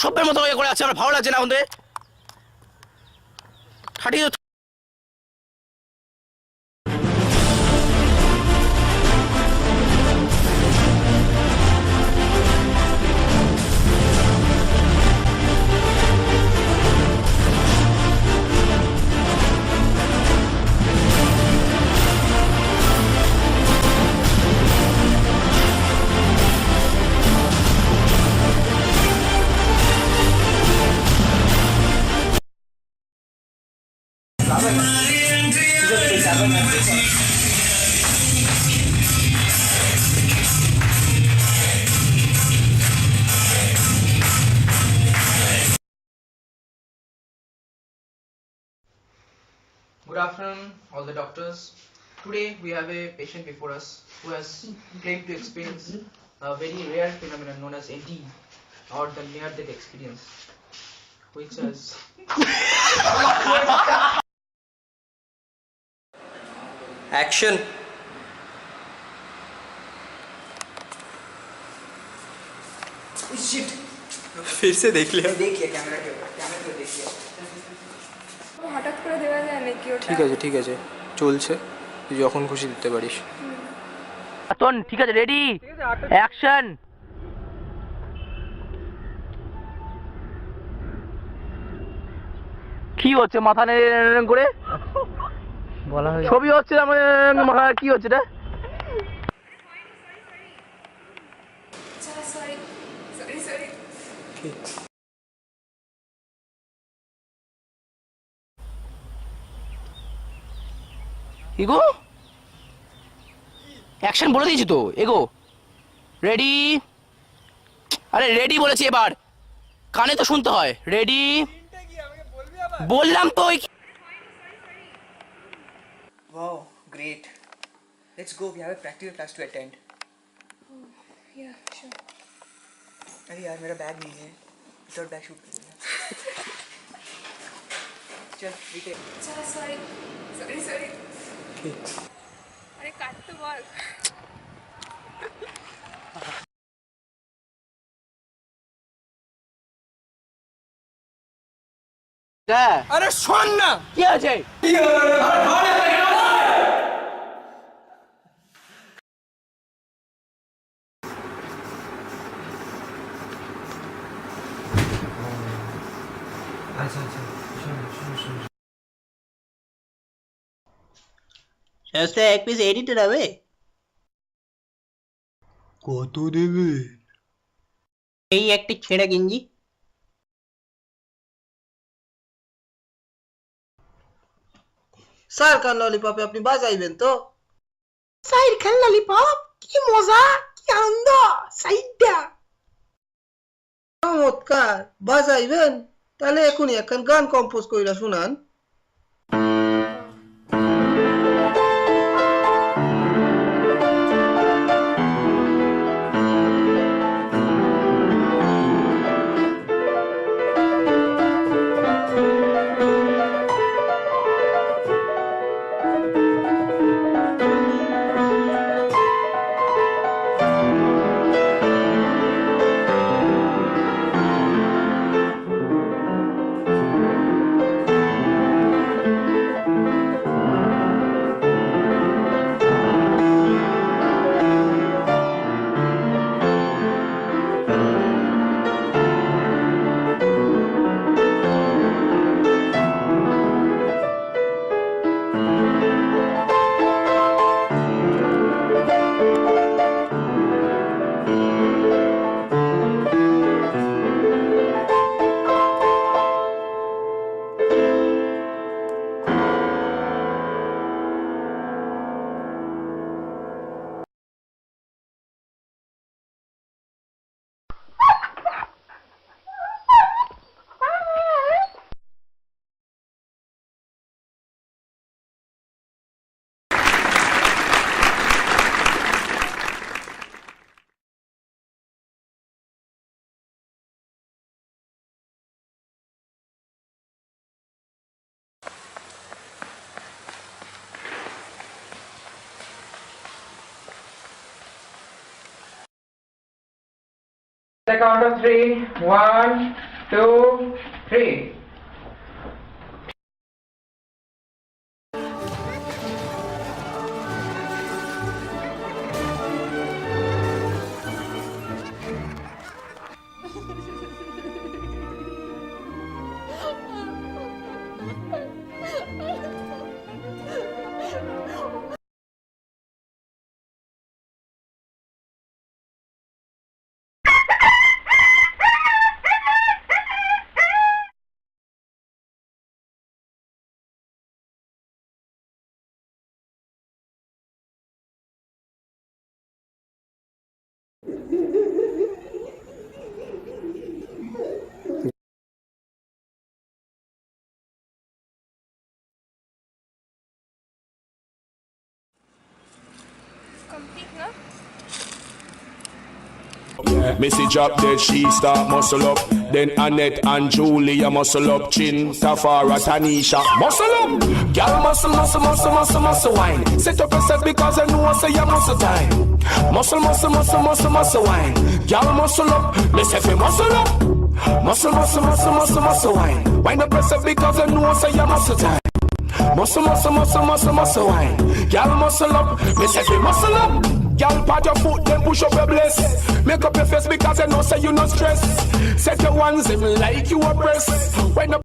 সবের মতো করে আছে, আমার ভালো লাগছে না আমাদের খাটিয়ে। Good afternoon, all the doctors. Today we have a patient before us who has claimed to experience a very rare phenomenon known as NT or the near-death experience, which has Action. shit. फिर से देख लिया देखिए camera के ऊपर, camera पे देखिए। হঠাৎ করে দেওয়া যায় নাকি ওটা? ঠিক আছে চলছে, তুই যখন খুশি দিতে পারিস। তোন ঠিক আছে, রেডি, অ্যাকশন। কি হচ্ছে মাথা করে বলা হয়, ছবি হচ্ছে মাথা কি হচ্ছে এটা? Sorry sorry sorry. এগো অ্যাকশন বলে দিয়েছি তো, এগো রেডি। আরে রেডি বলেছি, এবার কানে তো শুনতে হয়। রেডি বললাম তো। Wow, great. Let's go. We have a practical class to attend. Yeah, sure. अरे यार मेरा बैग नहीं है, विदाउट बैग शूट कर देना। चल ठीक है। চলো সরি সরি সরি। আরে কাটতে বল। আরে শোন না, কি আছে? সস্তা এক পিস এডিটর হবে? কত দেবে? এই একটি ছেঁড়া গেঞ্জি। স্যার কার ললিপপে আপনি বাজাইবেন তো? সাইড খান ললিপপ, কি মজা, কি আনন্দ, সাইডটা চমৎকার, বাজাইবেন? তাহলে এখনই একখান গান কম্পোজ কইরা শুনান। The count of 3. 1, 2, 3. Complete na? Missy drop dead, she start muscle up. Then Annette and Julia muscle up. Chin, Tafara, Tanisha, muscle up. Girl muscle wine. Set up yourself because I know I say you muscle time. Muscle wine. Girl muscle up, me say fi muscle up. Muscle wine. Wind up yourself because I know I say you muscle time. Muscle wine. Girl muscle up, me say fi muscle up. Girl pat your foot, then push up your bliss. Make up your face because I know say you no stress. Set your ones in like you a breast. Wind up.